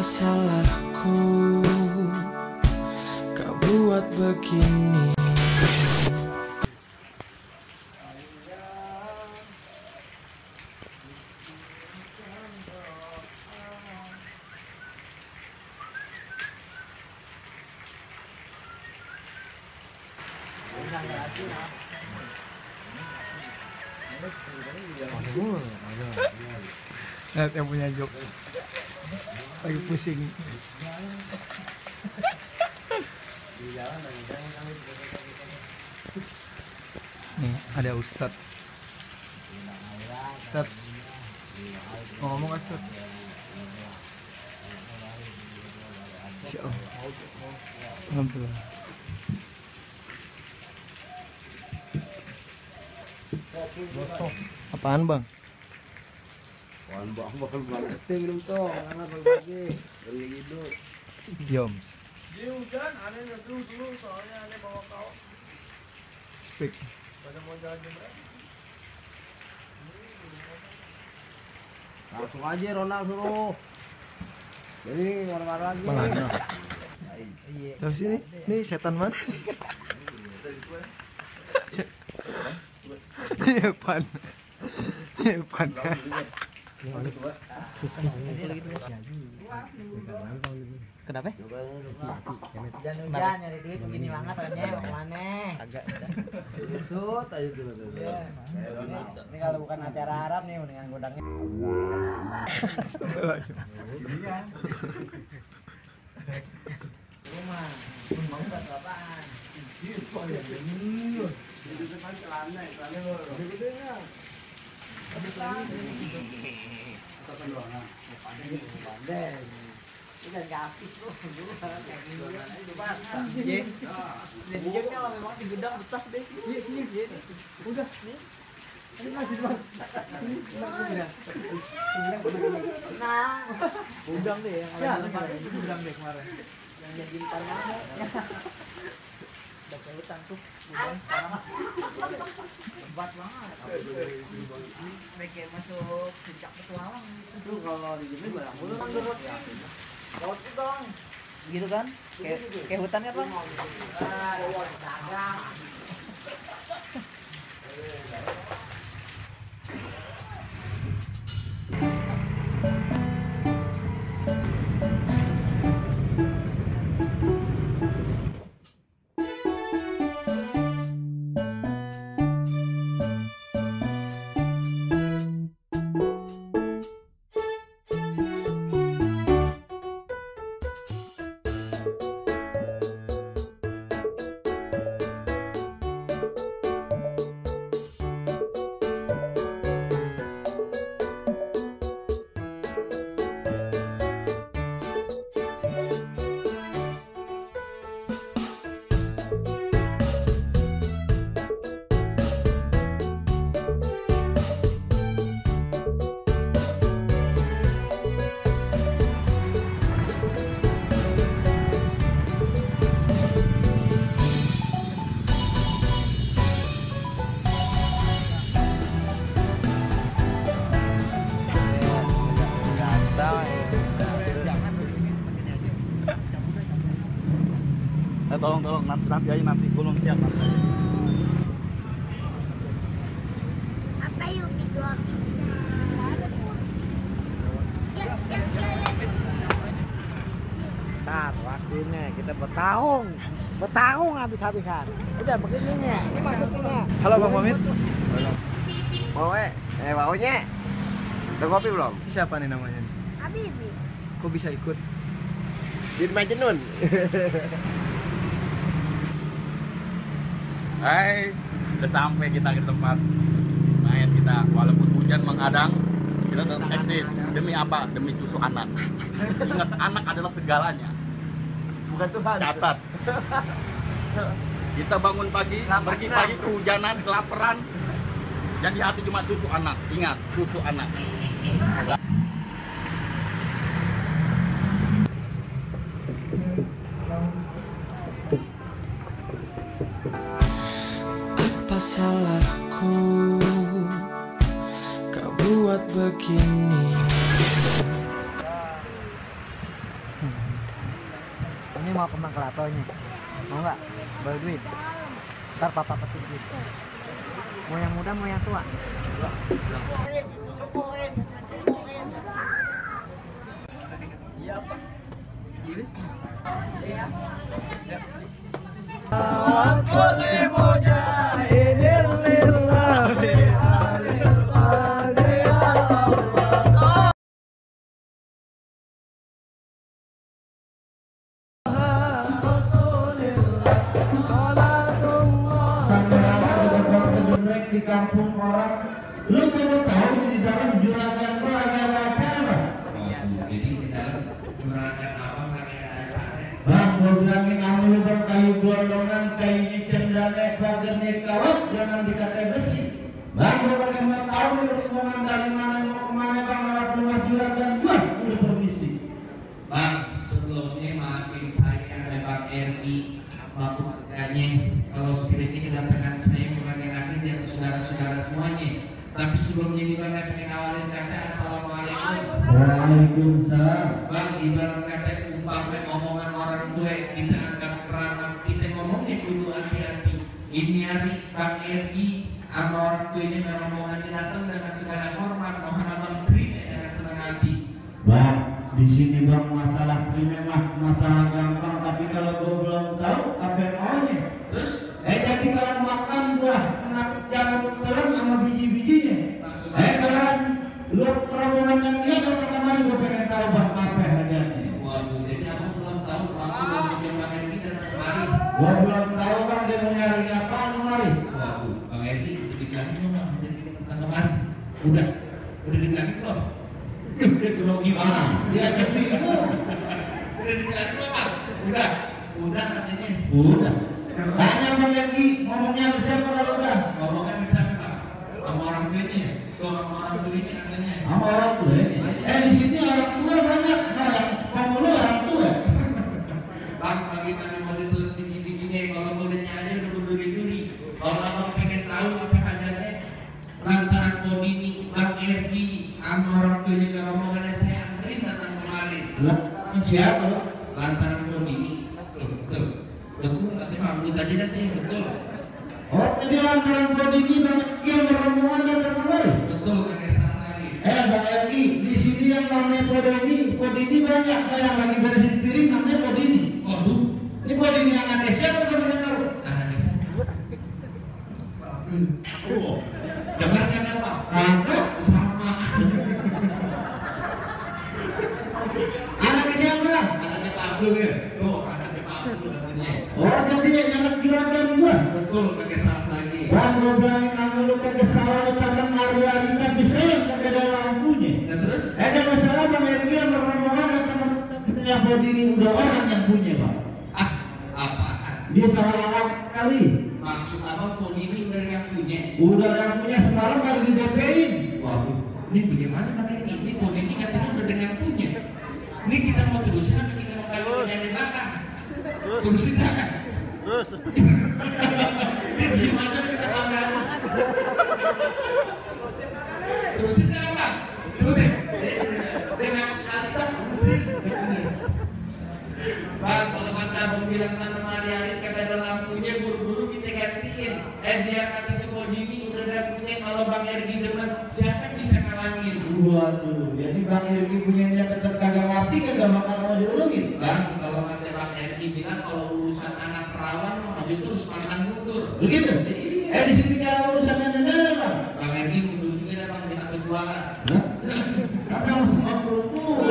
Apa salahku kau buat begini? Lihat yang punya jok lagi pusing. Nih ada Ustadz. Ustadz mau ngomong Ustadz? Insyaallah. Alhamdulillah. Apaan bang? Bakal marketing dong toh, karena berbagi dari hidup. Diom. Di hujan, aneh neduh dulu soalnya aneh bawa kaos. Speak. Pada mau jalan jam berapa? Langsung aja Ronald suruh. Jadi marah-marah lagi. Mana? Terus sini, nih setan man. Iya pan. Iya pan. Kenapa? Hujan nyari duit begini banget tanya mau kemana? Agak. Besut aja tuh. Ini kalau bukan acara Arab nih mendingan gudangnya. Rumah. Mau buat apaan? Itu kan celana gedenya. Bandeng. Ini kan gratis bro, dulu kayak gini itu bang. Jamnya lah memang di gudang betah deh. Iya. Udah nih. Ini masih bang. Nah, gudang deh yang ada itu gudang deh kemarin. Yang jadi tanahnya. Udah kayak hutan tuh, gudang sekarang lebat banget. Kayak masuk puncak petualang. Itu kalau di sini barang mulu kan Roti dong. Gitu kan? Kayak hutan ya, Bang? Dagang. Tolong nanti aja, nanti belum siap nanti. Apa yuk dijual? Ntar waktunya kita bertahun habis-habisan. Udah begininya, ini maksudnya. Halo Bang Pamit. Baunya. Udah kopi belum? Ini siapa nih namanya? Habibi. Kok bisa ikut? Di Majnun. Hai, udah sampai kita ke tempat main kita. Walaupun hujan menghadang, kita tetap eksis. Demi apa? Demi susu anak. Ingat, anak adalah segalanya. Bukan Tuhan. Catat. Kita bangun pagi, pergi pagi kehujanan, kelaparan. Yang di hati cuma susu anak. Ingat, susu anak. Apa salahku kau buat begini? mau kembang kelatonya. Mau nggak? Bawa duit. Ntar papa petik duit. Mau yang muda mau yang tua? Iya apa? Iris. Di kampung orang, lu kamu tahu di dalam juragan itu lagi ada acara? Jadi di dalam juragan apa lagi ada acara? Bang, gue bilangin kamu lu bang kayu gelondongan, kayunya cendana, bagernya kawat, jangan dikatai besi. Bang, gue pakai mau tahu nih rombongan dari mana mau kemana bang lewat rumah juragan gua, udah permisi. Bang, sebelumnya maafin saya ada Bang RI. Makanya kalau sekiranya kedatangan saya bukan yang akhir dan saudara-saudara semuanya. Tapi sebelumnya juga saya pengen awalin kata assalamualaikum. Waalaikumsalam. Bang, ibarat kata umpama omongan orang tua kita anggap keramat, kita ngomongnya dulu hati-hati. Ini hari Bang RI sama orang tuanya omongan datang dengan segala hormat, mohon abang terima dengan senang hati. Bang, di sini bang masalah ini memang masalah gampang, tapi kalau gue belum tahu apa maunya. Terus, jadi kalau makan buah kenapa jangan telan sama biji-bijinya? Kalau lu rombongan yang dia kalau kemarin gue pengen tahu bang apa hajatnya. Waduh, jadi aku belum tahu langsung mau Bang Edi dan kemari. Gue belum tahu bang dia mau nyari apa kemari. Waduh, Bang Edi dikasih dong, jadi kita datang kemari. Udah dikasih belum? Udah gimana? Dia jadi bingung. Udah dikasih belum? Udah katanya. Udah. Tanya Bang Edi, ngomongnya siapa kalau udah? Ngomongnya siapa? Sama orang tuanya. Sama orang tuanya katanya. Sama orang tuanya. Di sini orang tua banyak. Nah, pemulu orang tua. Bang, bagi kami mau ditulis biji-bijinya, kalau bolehnya aja udah duri-duri. Kalau abang pengen tahu apa hajatnya, lantaran Kodini, Bang Erdi, sama orang tuanya ke rombongannya saya anterin datang kemarin. Siapa lo? Lantaran Kodini. Betul, katanya mampu tadi betul. Oh, jadi lantaran Kodini banyak yang rombongan datang kemarin. Betul, kakek salah lagi. Bang Erdi, di sini yang namanya Kodini banyak. Yang lagi beresin piring namanya Kodini. Waduh, ini Kodini anaknya siapa kalau tahu? Anaknya siapa? Oh, dengarkan apa? Angkat sama. Anaknya siapa? Anaknya Pak Abdul ya. Tuh, anaknya Pak Abdul namanya. Oh, jadi yang anak juragan gua. Betul, kakek salah lagi. Bang, gua bilangin nama lu kakek salah lu tangan Margarita bisa yang kakek ada lampunya. Dan terus? Ada masalah Bang Erdi yang rombongan datang misalnya Kodini udah orang yang punya bang. Apaan? Dia salah alam kali. Maksud apa Kodini udah yang punya? Udah yang punya semalam baru di DP-in. Waduh, ini bagaimana Bang Erdi? Ini Kodini katanya udah dengan punya. Ini kita mau terusin atau kita mau kayu yang di belakang? Terusin kan? Terus. Ini gimana kita tambah? Terusin kan Bang? Terusin. Dengan Alisa terusin. Bang, kalau kata abang bilang tanam hari-hari kata ada lampunya buru-buru kita gantiin. Dia kata ke Kodini udah ada punya, kalau Bang Ergi demen siapa yang bisa ngalangin? Waduh, jadi Bang Ergi punya dia tetap kagak mati kagak bakal mau diulungin. Bang, kalau kata Bang Ergi bilang kalau urusan anak perawan maju terus pantang mundur. Begitu? Di sini kalau urusan nenek Bang. Bang Ergi mundur juga dah Bang, kita kejualan. Masa semua mundur?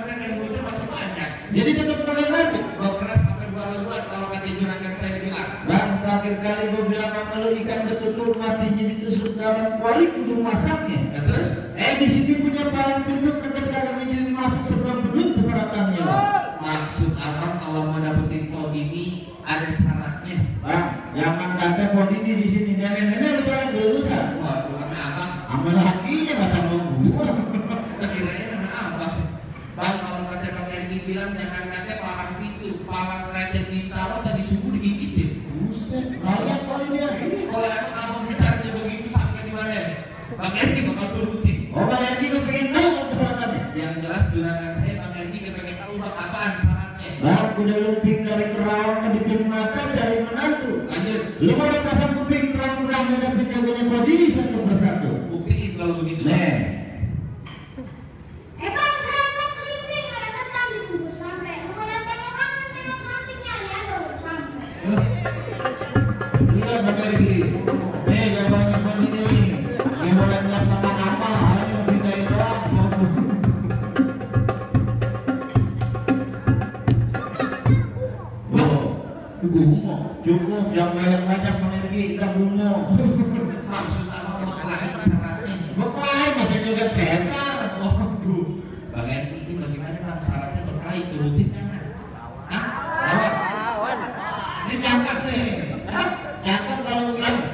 Kan yang mundur masih banyak. Jadi tetap kalian mati. Mau keras sampai buat kalau kata juragan saya bilang. Bang, terakhir kali gue bilang sama lu ikan betutur matinya ditusuk dalam kuali kudu masaknya. Ya, terus? Di sini punya palang penduk tetap kagak ngizinin masuk sebelum penduk persyaratannya. Maksud abang kalau mau dapetin Kodini ada syaratnya. Bang, jangan kata Kodini di sini nenek-nenek udah jalan lulusan. Waduh, sama abang. Sama lakinya masa mau gua. Kira-kira sama abang. Bang, kalau kata Bang Erdi bilang jangan kata palang pintu, palang redek ditaruh tadi subuh digigitin. Buset, layak kalau dia ini kalau abang bicaranya begitu sampai di mana? Bang Erdi bakal turutin. Oh, Bang Erdi lu pengen tahu persyaratannya? Yang jelas juragan saya Bang Erdi pengen tahu apaan syaratnya. Bang, kuda lumping dari Kerawang ke bikin mata dari menantu. Lanjut. Lu mau pasang kuping terang-terang dengan penjagonya body satu persatu. Buktiin kalau begitu. Nih. Bang, kenapa keliping ada ketan dibungkus sampai? Mau datang orang tengok sampingnya ya tuh sampai. Lihat pakai ini. Nih gambarnya begini. Gambarnya makan apa? Hanya pindahin doang. Bungo, cukup yang banyak energi kita bungo. Maksud apa makanya syaratnya? Berkait masih juga sesar. Waduh, Bang Erki ini bagaimana Bang syaratnya berkait turutin jangan? Hah? Lawan. Ini cakep nih. Hah? Cakep kalau bilang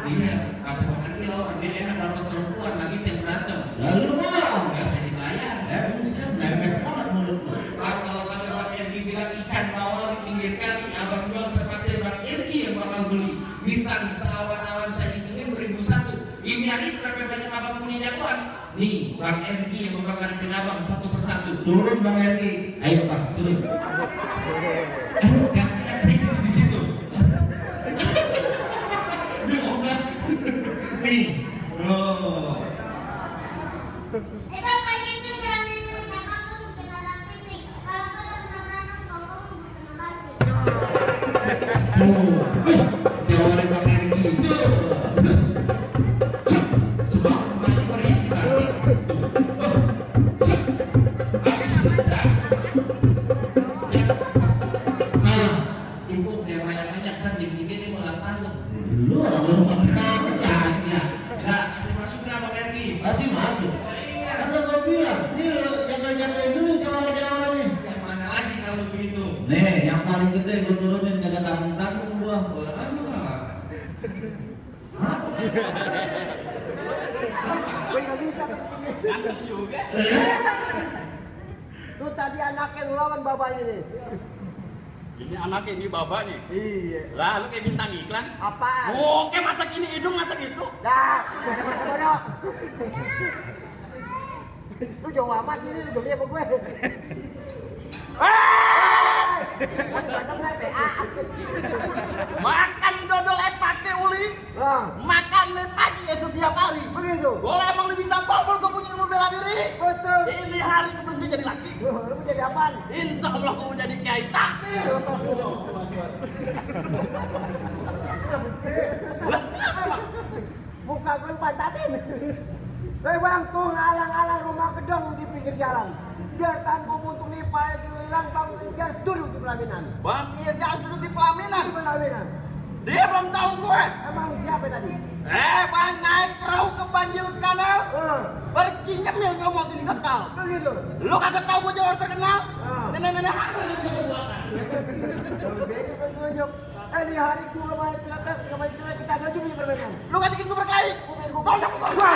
iya, kata Bang Erki lawan dia enak dapat perempuan lagi tiap berantem. Lalu mau nggak saya dibayar? Ya buset, jangan banget mulut lo. Kalau kata Bang Erki bilang ikan bawal di pinggir kali, abang jual terpaksa Bang Erki yang bakal beli. Bintang seawan-awan saya ingin 1001. Ini hari berapa banyak abang punya jagoan? Nih, Bang Erki yang bakal ngadepin abang satu persatu. Turun Bang Erki. Ayo Bang, turun. Gantian saya duduk di situ. Nih, oh. Bang, pagi itu berani minta kamu bikin alat fisik. Kalau kau tak pernah kamu bikin alat fisik. Teori Bang Erki itu. Sebab banyak meriah kita. Habis kita. Nah, cukup dia banyak-banyak kan dipikir ini malah tanggung. Lu orang lu makan ya. Nah, kasih masuk nggak Bang Erki? Kasih masuk. Kan lo bilang, nih jaga-jagain dulu jalan-jalan nih. Yang mana lagi kalau begitu? Nih, yang paling gede gue turunin jaga tanggung-tanggung gua. Gue nggak bisa Ganteng juga. tuh tadi anaknya lawan bapaknya nih. Ini anaknya, ini babanya. Iya. Lah, lu kayak bintang iklan. Apaan? Oke, masa gini hidung, masa gitu. Dah, udah masa bodoh. Lu jauh amat ini lu jauhnya apa gue? Makan dodol pakai uli. Makan pagi ya setiap hari. Begitu. Boleh emang lu bisa tobol gue punya ilmu bela diri. Betul. Ini hari gue berhenti jadi laki. Lu mau jadi apaan? Insya Allah gue mau jadi kiai takmir. Muka gue pantatin. Bang, tuh ngalang-alang rumah gedong di pinggir jalan. Biar tanpa buntung nipai hilang, Bang, biar duduk di pelaminan. Bang Irga duduk di pelaminan. Di pelaminan. Dia belum tahu gue. Emang siapa tadi? Bang naik perahu ke banjir kanal. Pergi nyemil gue mau jadi kekal. Begitu. Lu kagak tahu gue jawab terkenal? Nenek-nenek Tunjuk. Ini hari gue main pilates, kita ada juga di permainan. lu kasih gue berkait. Tolong gue.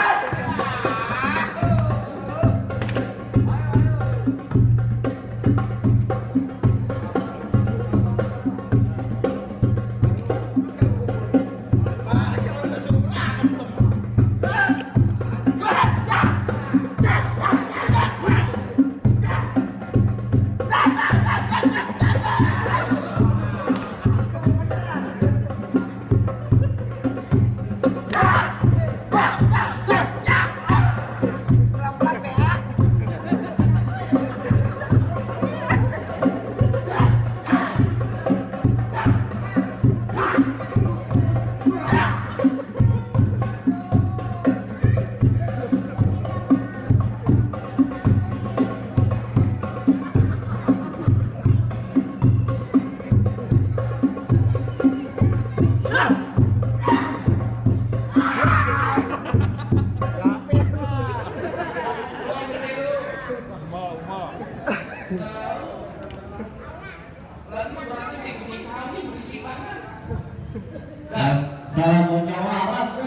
Salah mau jawab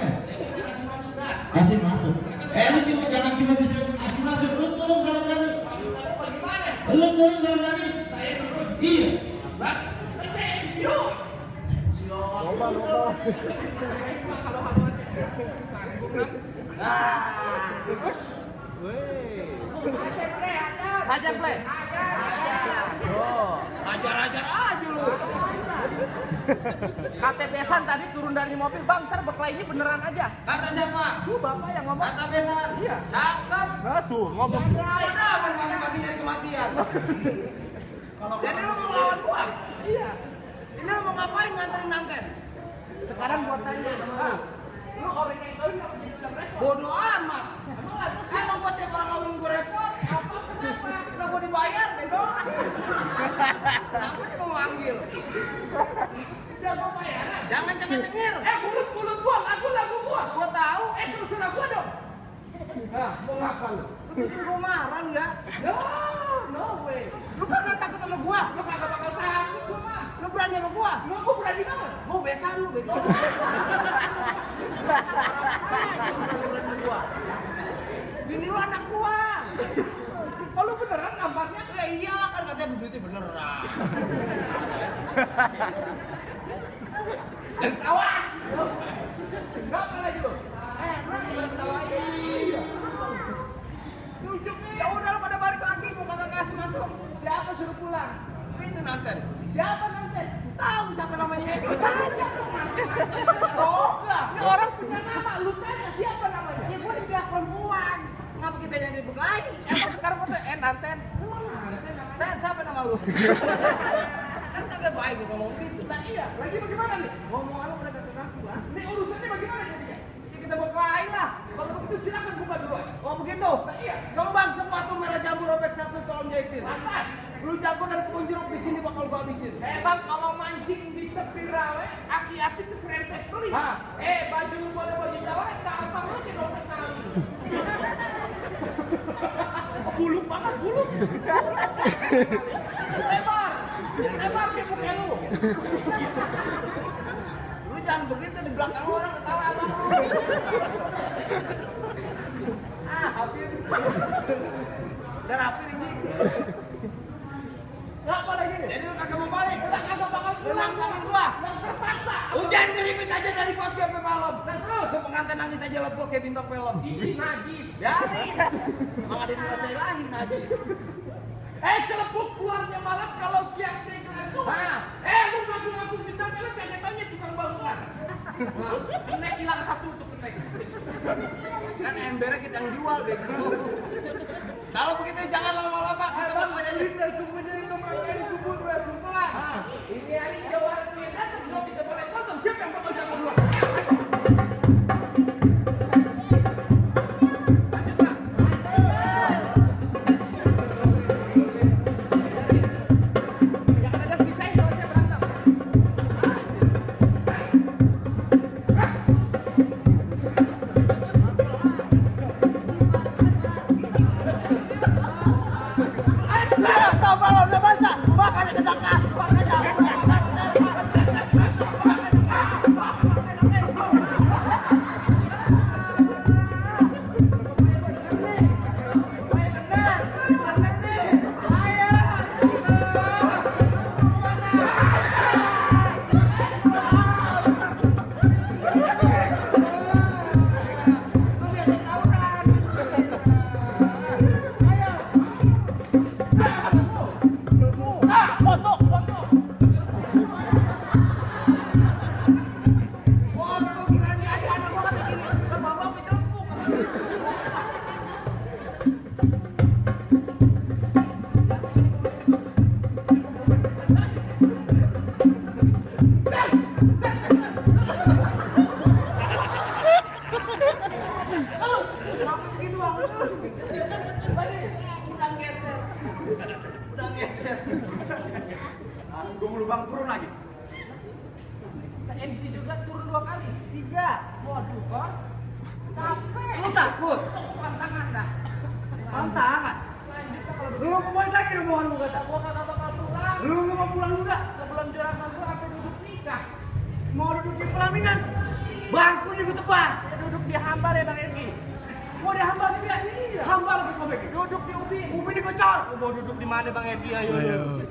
kasih masuk. Lu cuma jangan cuma bisa kasih masuk. Lu turun kalau berani. Lu turun kalau berani. Saya turun. Iya. Bang, saya MCO. Lomba. Hajar play. Ajar-ajar aja lu. KTP-an tadi turun dari mobil, Bang, ntar berkelahi ini beneran aja. Kata siapa? Tuh bapak yang ngomong. Kata besan. Iya. Cakep. Nah tuh ngomong. Udah aman mati-mati nyari kematian. Jadi lu mau lawan gua? Iya. Ini lu mau ngapain nganterin Nanten? Sekarang gua tanya, Bang, lu orang yang tahu nggak punya sudah repot? Bodoh amat. Emang Emang gua tiap orang kawin gua repot? Apa kenapa? Udah gua dibayar, bego. Kenapa dia mau manggil? Udah gua bayaran. Jangan cengir. Mulut gua, lagu gua. Gua tahu. Terserah gua dong. Nah, mau ngapa lu? Bikin gua marah lu ya. No way. Lu kagak takut sama gua? Lu kagak bakal takut gua mah. Lu berani sama gua? Gua berani banget. Gua besan lu, bego. Berani sama gua. Bini lu anak gua. Oh lu beneran nampaknya? Ya iyalah kan katanya duitnya beneran. Dan ketawa. Kenapa lagi lu? Terus gimana ketawain? Tunjuknya. Ya udah lu pada balik lagi, gua kagak kasih masuk. Siapa suruh pulang? Itu Nanten. Siapa nanti? Tahu siapa namanya? Tanya dong nanti. Oh, enggak. Ini orang punya nama, lu tanya siapa namanya? Ya gua di pihak perempuan. Ngapa kita yang diberkelahi? Emang sekarang kata Nanten. Nanten namanya. Dan siapa nama lu? Kan kagak baik gua ngomong gitu. Nah iya, lagi bagaimana nih? Ngomong lu pada kata aku, ah. Ini urusannya bagaimana jadinya? Ya kita berkelahi lah. Kalau begitu silakan buka duluan. Oh begitu? Nah iya, Kembang sepatu merah jambu robek satu tolong jahitin. lantas. Lu jago dari kebun jeruk di sini bakal gua habisin. Bang, kalau mancing di tepi rawa, hati-hati keserempet beli. Hah? Baju lu boleh baju Jawa, tampang lu di dompet kali. Buluk banget, buluk. Lebar ke muka lu. Lu jangan begitu di belakang lu orang ketawa abang lu. Hafir. Udah Hafir ini. Ngapa lagi nih? Jadi lu kagak mau balik. Udah kagak bakal Lu pulang nantangin gua. yang terpaksa. Hujan gerimis aja dari pagi sampai malam. Dan terus Lu pengantin nangis aja lepo kayak bintang film. najis. Biarin. Emang ada di rasa ilahi najis. Celepuk keluarnya malam kalau siang dia kelar tuh. Hah? Lu ngaku-ngaku bintang film tanya tukang balsuan. Kenek hilang satu untuk kenek. Kan embernya kita yang jual bego. Kalau begitu jangan lama-lama kita bakal aja. Kita semuanya itu mereka di subuh dua sumpah. Ini hari Jawa Medan belum kita boleh tonton. Siapa yang bakal jago duluan? Lanjut Pak. Jangan ada pisahin kalau saya berantem. Sabar, udah baca. Makanya kedaka. Foto. Foto kiranya ada anak gua kata gini. Bapak pecelpuk. Kenapa begitu bang? Udah geser. Gue mulu bang turun lagi. Ke MC juga turun 2 kali. 3. Waduh, Kor. Capek. Lu takut? Pantangan dah. Pantangan. Lanjut kalau Lu begitu. mau kembali lagi rombongan lu kata. Gua kagak bakal pulang. Lu nggak mau pulang juga? Sebelum juragan gua sampai duduk nikah. Mau duduk di pelaminan? Bangku juga tebas. Dia duduk di hambar ya Bang Egi. Mau dihambar juga? Iya. Hambar lebih sobek. Duduk di ubin. Ubi dibocor. Lu mau duduk di mana Bang Egi? Ayo.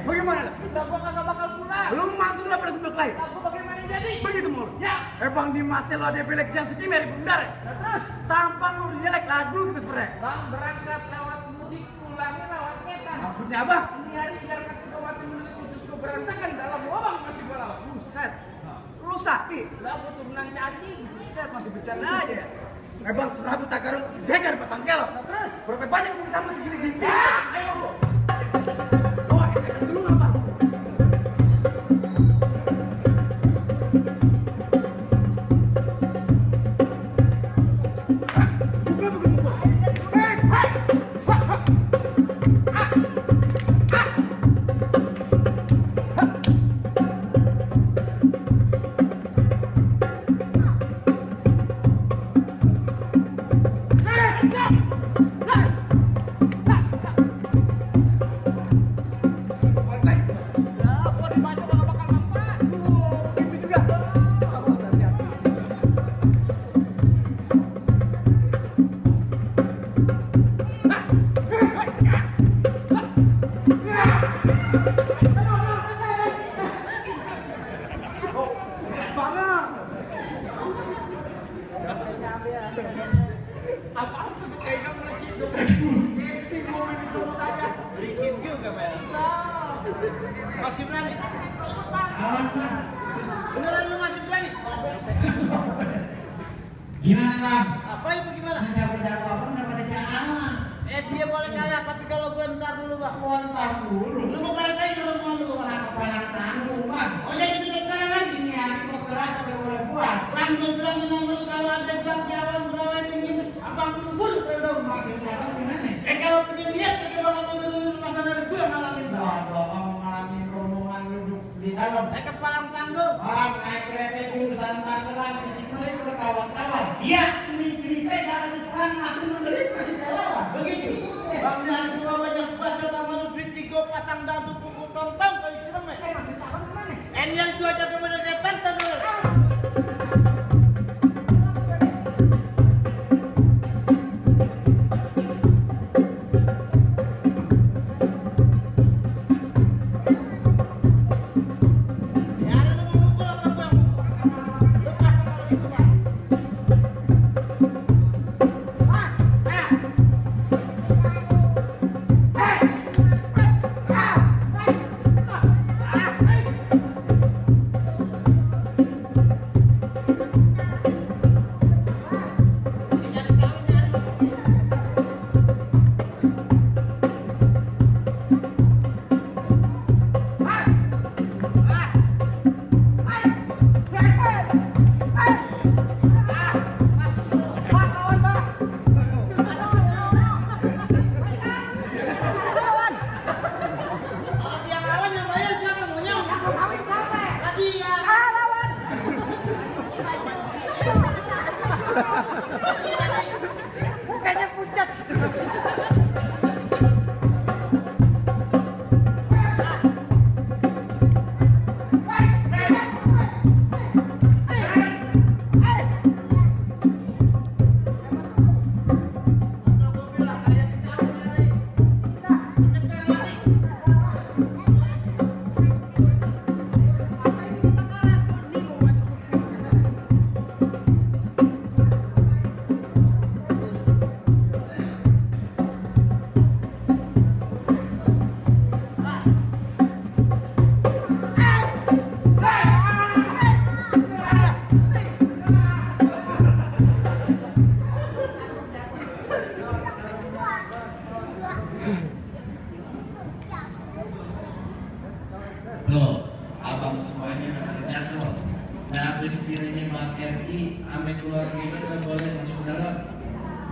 Bagaimana? Udah gua kagak bakal pulang. Lu mantu lah pada sebelah lain. Aku bagaimana jadi? Begitu mulu. Ya. Bang di mati lo ada belek jam secimeri bundar. Nah, terus? Tampan lu dijelek lagu gitu sebenernya. Bang berangkat lewat mudik, pulangnya lewat ngetan. Maksudnya apa? Ini hari biar ketibawati menulis khusus keberantakan dalam lubang masih gua lawan. Buset. Lu sakti. Lah butuh menang cacing. Buset masih bercanda aja ya. Bang serabut takarung sejajar petang kelo. Nah, terus? Berapa banyak mau sambut di sini gini? Ya, ayo. Oh, efek dulu nggak Pak? Masih berani? Beneran lu masih berani? Gimana bang? Apa itu gimana? Jago-jago apa daripada jangan. Dia boleh kalah, tapi kalau gue ntar dulu bang. Kontak dulu. Lu mau balik lagi ke rumah lu? Malah kepala tanggung bang. Oh jadi itu sekarang lagi? Ini aku mau keras sampai boleh buat. Kan gue bilang dengan lu kalau ada bang jalan berawan begini, abang buru-buru dong. Maksudnya apa gimana? Kalau punya lihat kayak bakal menurun masa dari gue ngalamin bang. Bohong ngalamin rombongan duduk di dalam. Naik ke palang tanggung. Bang, naik kereta jurusan Tangerang di sini berkawan-kawan. Iya. Ini cerita jangan diperang aku mendelik masih saya lawan. Begitu. Bang Nihan gua banyak baca sama lu duit tiga pasang dadu pukul tong-tong kayak ceremek. Masih tahu kemana? Yang dua jaga model setan tadi. Mukanya pucat. Loh, abang semuanya jatuh. Nah, habis kiranya Bang RI, ame keluarganya udah boleh masuk dalam.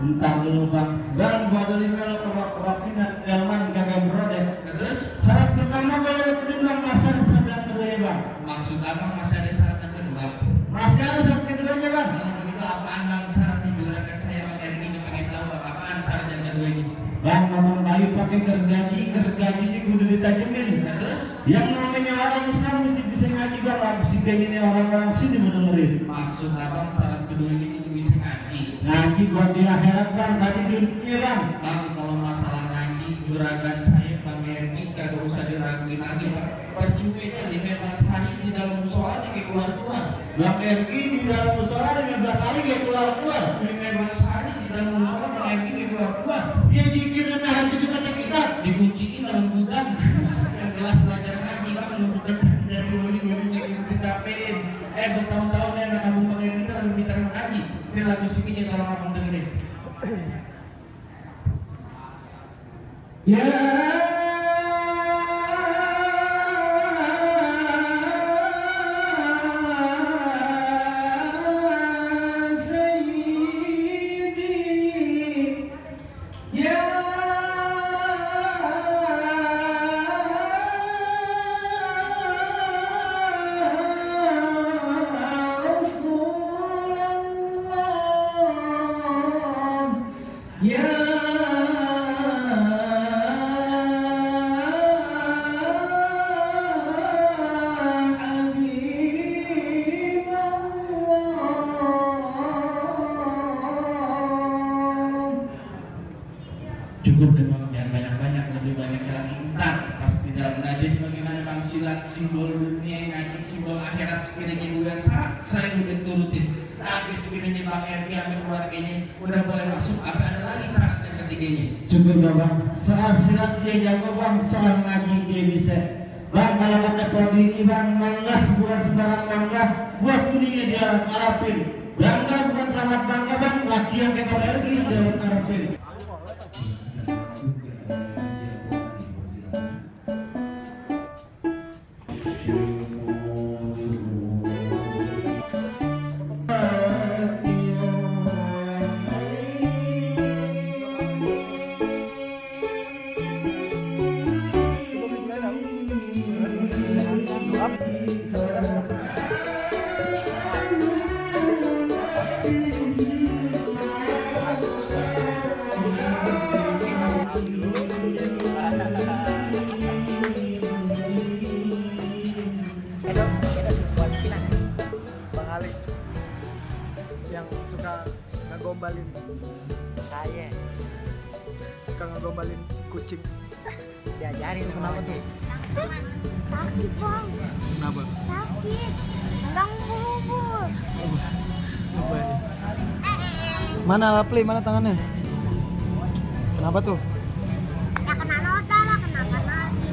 Entah dulu bang, bang buat dari melo kerak-kerakin delman kagak berode. Terus syarat pertama boleh kedua masih ada syarat kedua ya bang. Maksud abang masih ada syarat kedua? Masih ada syarat keduanya bang. Kalau begitu apaan bang syarat dibilangkan saya Bang RI ini pengen tahu bang apaan syarat yang kedua ini? Bang ngomong kayu pakai gergajinya kudu ditajemin. Terus yang namanya orang Islam mesti bisa ngaji bang, mesti kayak gini orang-orang sini mau dengerin. Maksud abang syarat kedua ini bisa ngaji. Ngaji buat di akhirat bang, tadi duduknya bang. Bang kalau masalah ngaji juragan saya Bang Erni kagak usah diraguin lagi bang. Percuma 15 hari ini dalam musola kayak keluar-keluar. Bang RI di dalam musola 15 hari kayak keluar-keluar. 15 hari di dalam musola Bang RI kayak keluar-keluar. Dia dikira nahan itu kata kita dikunciin dalam gudang. Yang jelas belajar ngaji Bang menurut dari wali-wali yang kita pengen. Bertahun-tahun ya anak kampung Bang RI kita lagi diterima ngaji. Ini lagu sikitnya tolong abang dengerin. Ya cukup dan jangan banyak-banyak, lebih banyak lagi. Entar pas di dalam nadif bagaimana bang silat simbol dunia ngaji simbol akhirat sekiranya udah saya udah turutin. Tapi sekiranya bang RI sama keluarganya udah boleh masuk, apa ada lagi syarat yang ketiganya? Cukup bang, soal silat dia jago bang, soal ngaji dia bisa. Bang kalau kata prodi ini bang mangga bukan sembarang mangga, buat kuningnya dia harapin. Bangga bukan selamat bangga bang, laki yang kayak RI yang dia harapin. Yang suka ngegombalin Kayak suka ngegombalin kucing. diajarin kenapa tuh? Sakit bang, Kenapa? sakit. Ganggu bubur. Mana Lapli? Mana tangannya? Kenapa tuh? Ya kena noda lah, kenapa lagi?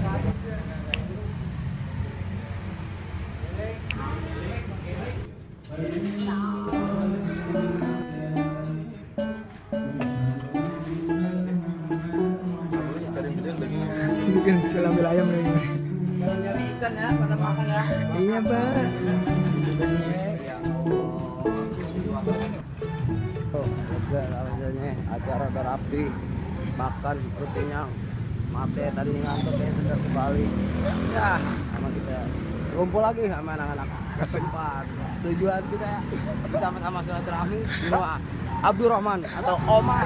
Bikin skill ambil ayam nih. Kalau nyari ikan ya, pada makan ya. Iya pak. Tuh, rasanya acara berapi, makan kenyang. Maaf deh tadi ngantuk ya sudah kembali. Ya, sama kita kumpul lagi sama anak-anak kesempat. Tujuan kita sama-sama silaturahmi semua Abdurrahman atau Omar.